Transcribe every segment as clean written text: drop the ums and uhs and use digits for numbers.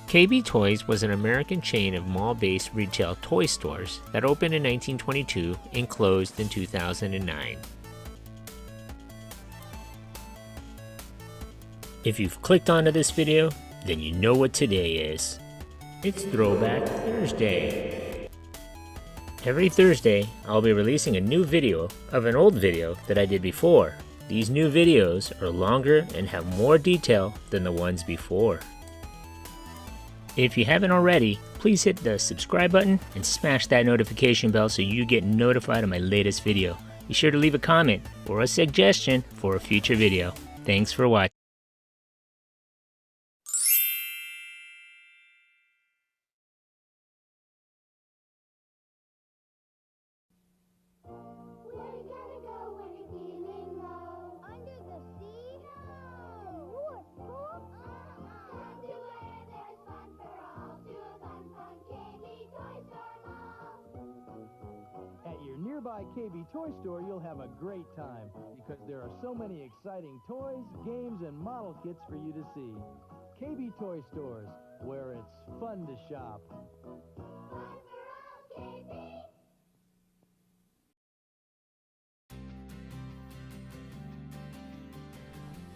Kaybee Toys was an American chain of mall-based retail toy stores that opened in 1922 and closed in 2009. If you've clicked onto this video, then you know what today is. It's Throwback Thursday. Every Thursday, I'll be releasing a new video of an old video that I did before. These new videos are longer and have more detail than the ones before. If you haven't already, please hit the subscribe button and smash that notification bell so you get notified of my latest video. Be sure to leave a comment or a suggestion for a future video. Thanks for watching. Nearby Kaybee Toy Store, you'll have a great time because there are so many exciting toys, games, and model kits for you to see. Kaybee Toy Stores, where it's fun to shop.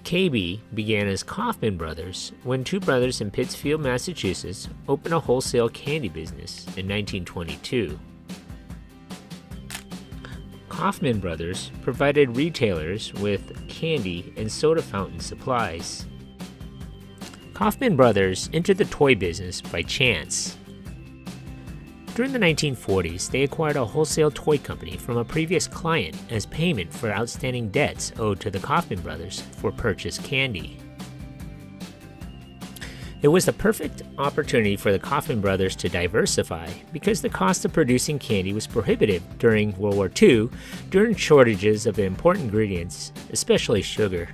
Kaybee began as Kaufman Brothers when two brothers in Pittsfield, Massachusetts opened a wholesale candy business in 1922. Kaufman Brothers provided retailers with candy and soda fountain supplies. Kaufman Brothers entered the toy business by chance. During the 1940s, they acquired a wholesale toy company from a previous client as payment for outstanding debts owed to the Kaufman Brothers for purchased candy. It was the perfect opportunity for the Kaufman Brothers to diversify because the cost of producing candy was prohibitive during World War II during shortages of important ingredients, especially sugar.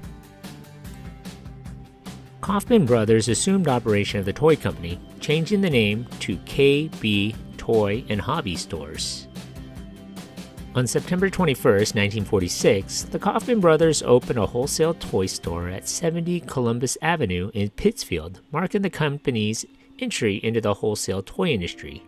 Kaufman Brothers assumed operation of the toy company, changing the name to Kaybee Toy and Hobby Stores. On September 21, 1946, the Kaufman Brothers opened a wholesale toy store at 70 Columbus Avenue in Pittsfield, marking the company's entry into the wholesale toy industry.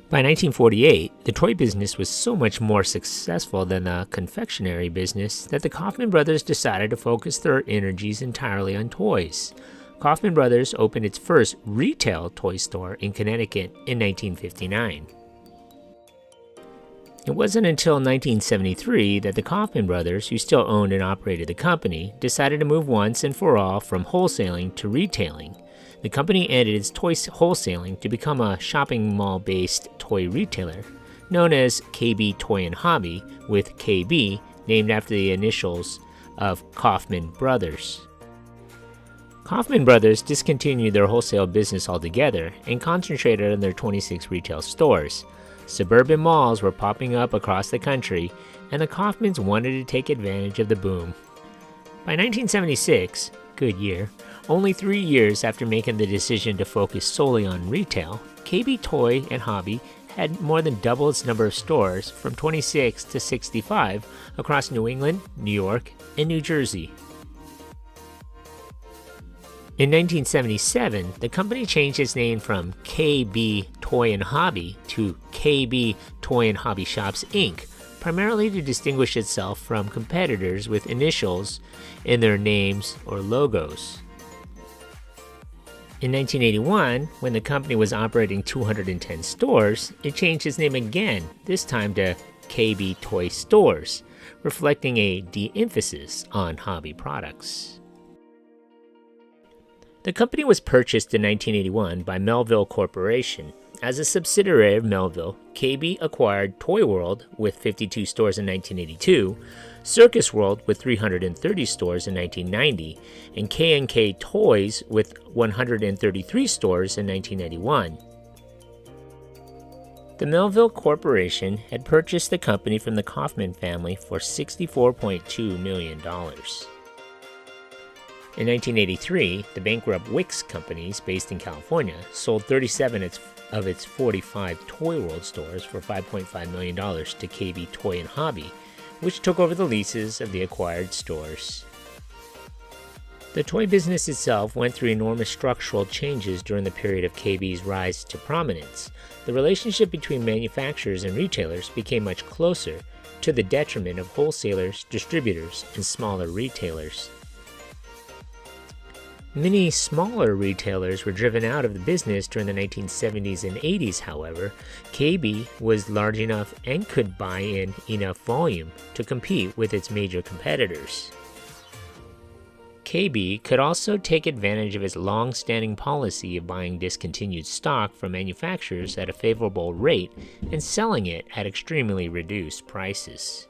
By 1948, the toy business was so much more successful than the confectionery business that the Kaufman Brothers decided to focus their energies entirely on toys. Kaufman Brothers opened its first retail toy store in Connecticut in 1959. It wasn't until 1973 that the Kaufman Brothers, who still owned and operated the company, decided to move once and for all from wholesaling to retailing. The company ended its toy wholesaling to become a shopping mall-based toy retailer, known as Kaybee Toy and Hobby, with KB named after the initials of Kaufman Brothers. Kaufman Brothers discontinued their wholesale business altogether and concentrated on their 26 retail stores. Suburban malls were popping up across the country, and the Kaufmans wanted to take advantage of the boom. By 1976, good year, only 3 years after making the decision to focus solely on retail, Kaybee Toy and Hobby had more than double its number of stores from 26 to 65 across New England, New York, and New Jersey. In 1977, the company changed its name from Kaybee Toy and Hobby to Kaybee Toy and Hobby Shops, Inc., primarily to distinguish itself from competitors with initials in their names or logos. In 1981, when the company was operating 210 stores, it changed its name again, this time to Kaybee Toy Stores, reflecting a de-emphasis on hobby products. The company was purchased in 1981 by Melville Corporation. As a subsidiary of Melville, Kaybee acquired Toy World with 52 stores in 1982, Circus World with 330 stores in 1990, and K&K Toys with 133 stores in 1991. The Melville Corporation had purchased the company from the Kaufman family for $64.2 million. In 1983, the bankrupt Wicks companies, based in California, sold 37 of its 45 Toy World stores for $5.5 million to Kaybee Toy and Hobby, which took over the leases of the acquired stores. The toy business itself went through enormous structural changes during the period of Kaybee's rise to prominence. The relationship between manufacturers and retailers became much closer, to the detriment of wholesalers, distributors, and smaller retailers. Many smaller retailers were driven out of the business during the 1970s and 80s, however. Kaybee was large enough and could buy in enough volume to compete with its major competitors. Kaybee could also take advantage of its long-standing policy of buying discontinued stock from manufacturers at a favorable rate and selling it at extremely reduced prices.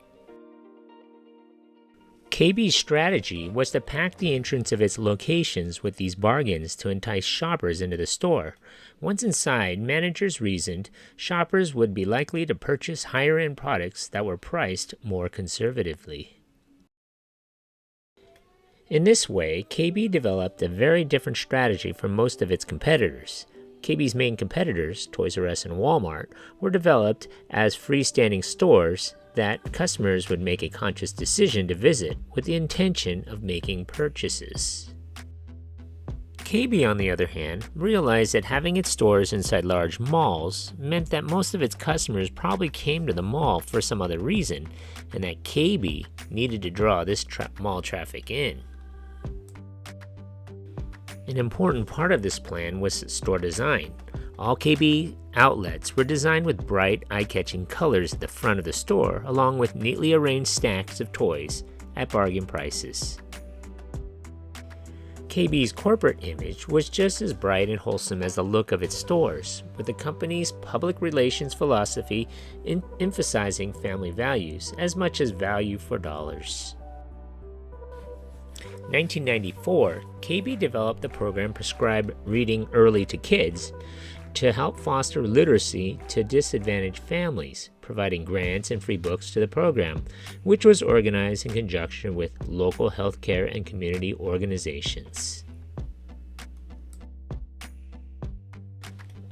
Kaybee's strategy was to pack the entrance of its locations with these bargains to entice shoppers into the store. Once inside, managers reasoned shoppers would be likely to purchase higher-end products that were priced more conservatively. In this way, Kaybee developed a very different strategy from most of its competitors. Kaybee's main competitors, Toys R Us and Walmart, were developed as freestanding stores that customers would make a conscious decision to visit with the intention of making purchases. Kaybee, on the other hand, realized that having its stores inside large malls meant that most of its customers probably came to the mall for some other reason, and that Kaybee needed to draw this mall traffic in. An important part of this plan was store design. All Kaybee outlets were designed with bright, eye-catching colors at the front of the store, along with neatly arranged stacks of toys at bargain prices. Kaybee's corporate image was just as bright and wholesome as the look of its stores, with the company's public relations philosophy emphasizing family values as much as value for dollars. In 1994, Kaybee developed the program Prescribed Reading Early to Kids to help foster literacy to disadvantaged families, providing grants and free books to the program, which was organized in conjunction with local healthcare and community organizations.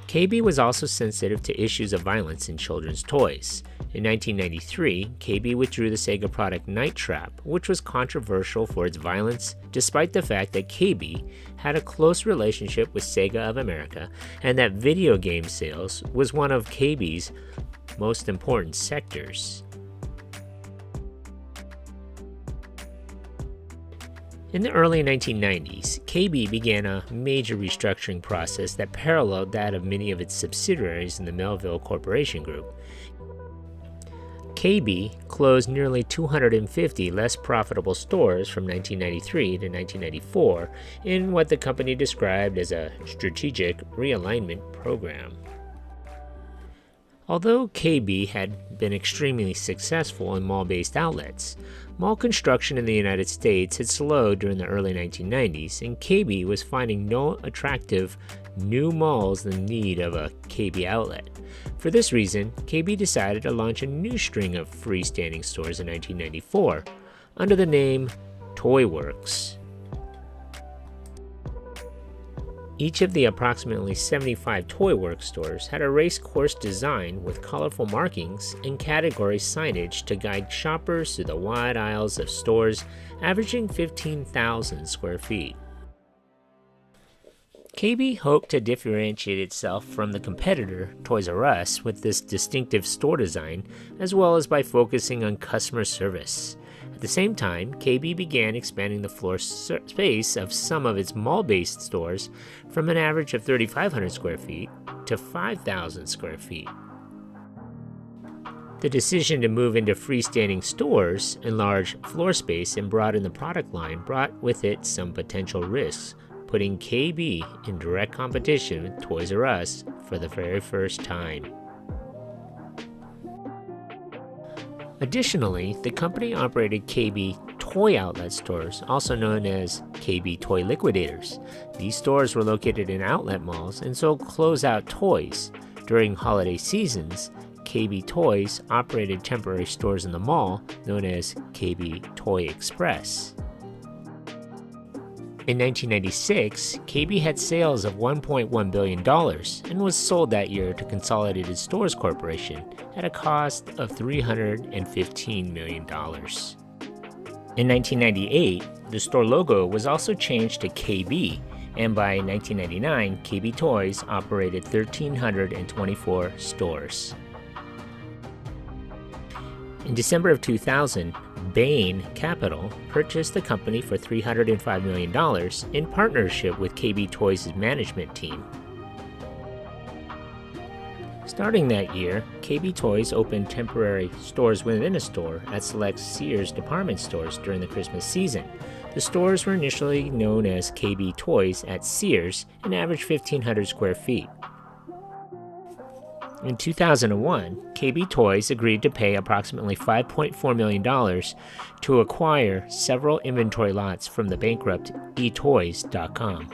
Kaybee was also sensitive to issues of violence in children's toys. In 1993, Kaybee withdrew the Sega product Night Trap, which was controversial for its violence, despite the fact that Kaybee had a close relationship with Sega of America and that video game sales was one of Kaybee's most important sectors. In the early 1990s, Kaybee began a major restructuring process that paralleled that of many of its subsidiaries in the Melville Corporation Group. Kaybee closed nearly 250 less profitable stores from 1993 to 1994 in what the company described as a strategic realignment program. Although Kaybee had been extremely successful in mall-based outlets, mall construction in the United States had slowed during the early 1990s, and Kaybee was finding no attractive new malls in need of a Kaybee outlet. For this reason, Kaybee decided to launch a new string of freestanding stores in 1994 under the name Toy Works. Each of the approximately 75 Toy Works stores had a race course design with colorful markings and category signage to guide shoppers through the wide aisles of stores averaging 15,000 square feet. Kaybee hoped to differentiate itself from the competitor, Toys R Us, with this distinctive store design, as well as by focusing on customer service. At the same time, Kaybee began expanding the floor space of some of its mall-based stores from an average of 3,500 square feet to 5,000 square feet. The decision to move into freestanding stores, enlarge floor space, and broaden the product line brought with it some potential risks, putting Kaybee in direct competition with Toys R Us for the very first time. Additionally, the company operated Kaybee Toy Outlet stores, also known as Kaybee Toy Liquidators. These stores were located in outlet malls and sold closeout toys. During holiday seasons, Kaybee Toys operated temporary stores in the mall known as Kaybee Toy Express. In 1996, Kaybee had sales of $1.1 billion and was sold that year to Consolidated Stores Corporation at a cost of $315 million. In 1998, the store logo was also changed to Kaybee, and by 1999, Kaybee Toys operated 1,324 stores. In December of 2000, Bain Capital purchased the company for $305 million in partnership with Kaybee Toys' management team. Starting that year, Kaybee Toys opened temporary stores within a store at select Sears department stores during the Christmas season. The stores were initially known as Kaybee Toys at Sears and averaged 1,500 square feet. In 2001, Kaybee Toys agreed to pay approximately $5.4 million to acquire several inventory lots from the bankrupt eToys.com.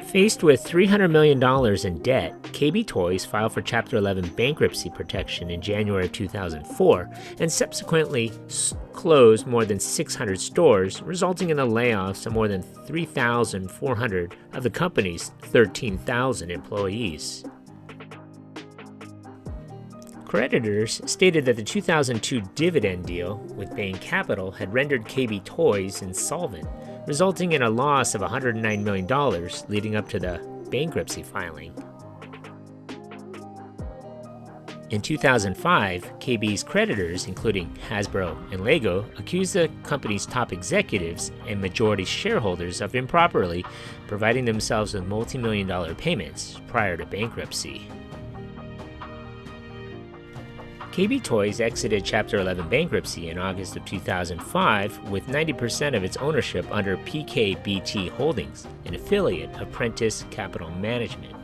Faced with $300 million in debt, Kaybee Toys filed for Chapter 11 bankruptcy protection in January of 2004 and subsequently closed more than 600 stores, resulting in the layoffs of more than 3,400 of the company's 13,000 employees. Creditors stated that the 2002 dividend deal with Bain Capital had rendered Kaybee Toys insolvent, resulting in a loss of $109 million leading up to the bankruptcy filing. In 2005, Kaybee's creditors, including Hasbro and LEGO, accused the company's top executives and majority shareholders of improperly providing themselves with multi-million-dollar payments prior to bankruptcy. Kaybee Toys exited Chapter 11 bankruptcy in August of 2005 with 90% of its ownership under PKBT Holdings, an affiliate of PRENTICE Capital Management.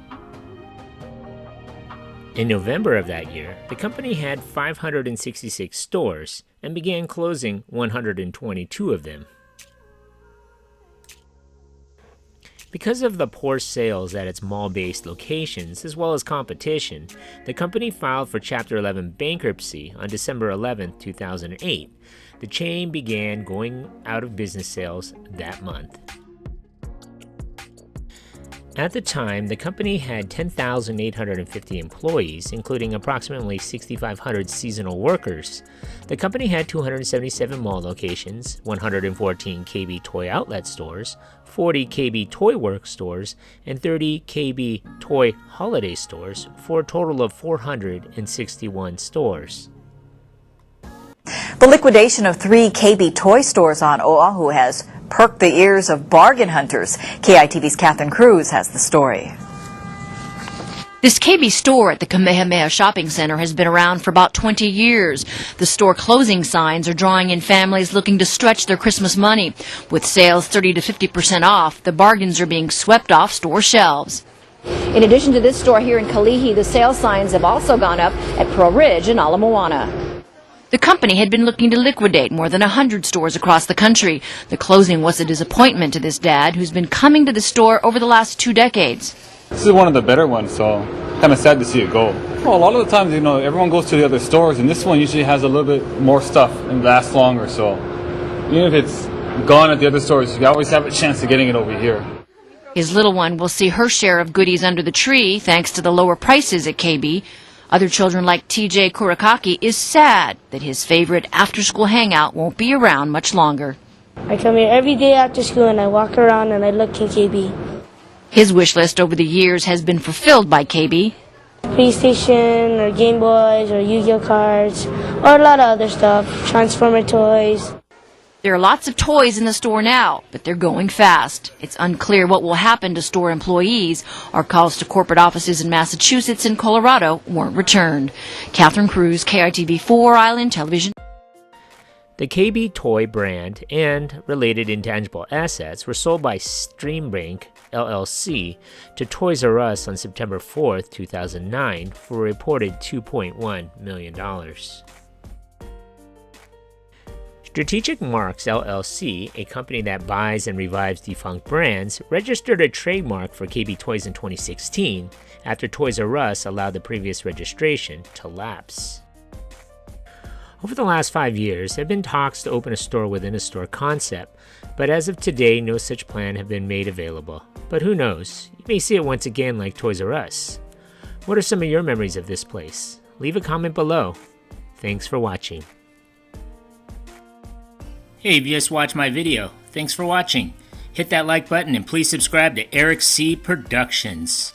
In November of that year, the company had 566 stores and began closing 122 of them. Because of the poor sales at its mall-based locations, as well as competition, the company filed for Chapter 11 bankruptcy on December 11, 2008. The chain began going out of business sales that month. At the time, the company had 10,850 employees, including approximately 6,500 seasonal workers. The company had 277 mall locations, 114 Kaybee Toy Outlet stores, 40 Kaybee Toy Works stores, and 30 Kaybee Toy Holiday stores, for a total of 461 stores. The liquidation of 3 Kaybee Toy stores on Oahu has perked the ears of bargain hunters. KITV's Catherine Cruz has the story. This Kaybee store at the Kamehameha Shopping Center has been around for about 20 years. The store closing signs are drawing in families looking to stretch their Christmas money. With sales 30 to 50% off, the bargains are being swept off store shelves. In addition to this store here in Kalihi, the sales signs have also gone up at Pearl Ridge and Ala Moana. The company had been looking to liquidate more than 100 stores across the country. The closing was a disappointment to this dad, who's been coming to the store over the last 2 decades. This is one of the better ones, so kind of sad to see it go. Well, a lot of the times, everyone goes to the other stores, and this one usually has a little bit more stuff and lasts longer. So even if it's gone at the other stores, you always have a chance of getting it over here. His little one will see her share of goodies under the tree thanks to the lower prices at Kaybee. Other children like TJ Kurakaki is sad that his favorite after-school hangout won't be around much longer. I come here every day after school and I walk around and I look in Kaybee. His wish list over the years has been fulfilled by Kaybee. PlayStation or Game Boys or Yu-Gi-Oh cards or a lot of other stuff, Transformer toys. There are lots of toys in the store now, but they're going fast. It's unclear what will happen to store employees. Our calls to corporate offices in Massachusetts and Colorado weren't returned. Catherine Cruz, KITV4 Island Television. The Kaybee toy brand and related intangible assets were sold by Streambank LLC to Toys R Us on September 4, 2009 for a reported $2.1 million. Strategic Marks LLC, a company that buys and revives defunct brands, registered a trademark for Kaybee Toys in 2016 after Toys R Us allowed the previous registration to lapse. Over the last 5 years, there have been talks to open a store within a store concept, but as of today, no such plan have been made available. But who knows? You may see it once again like Toys R Us. What are some of your memories of this place? Leave a comment below. Thanks for watching. Hey, you just watched my video. Thanks for watching. Hit that like button and please subscribe to Eric C. Productions.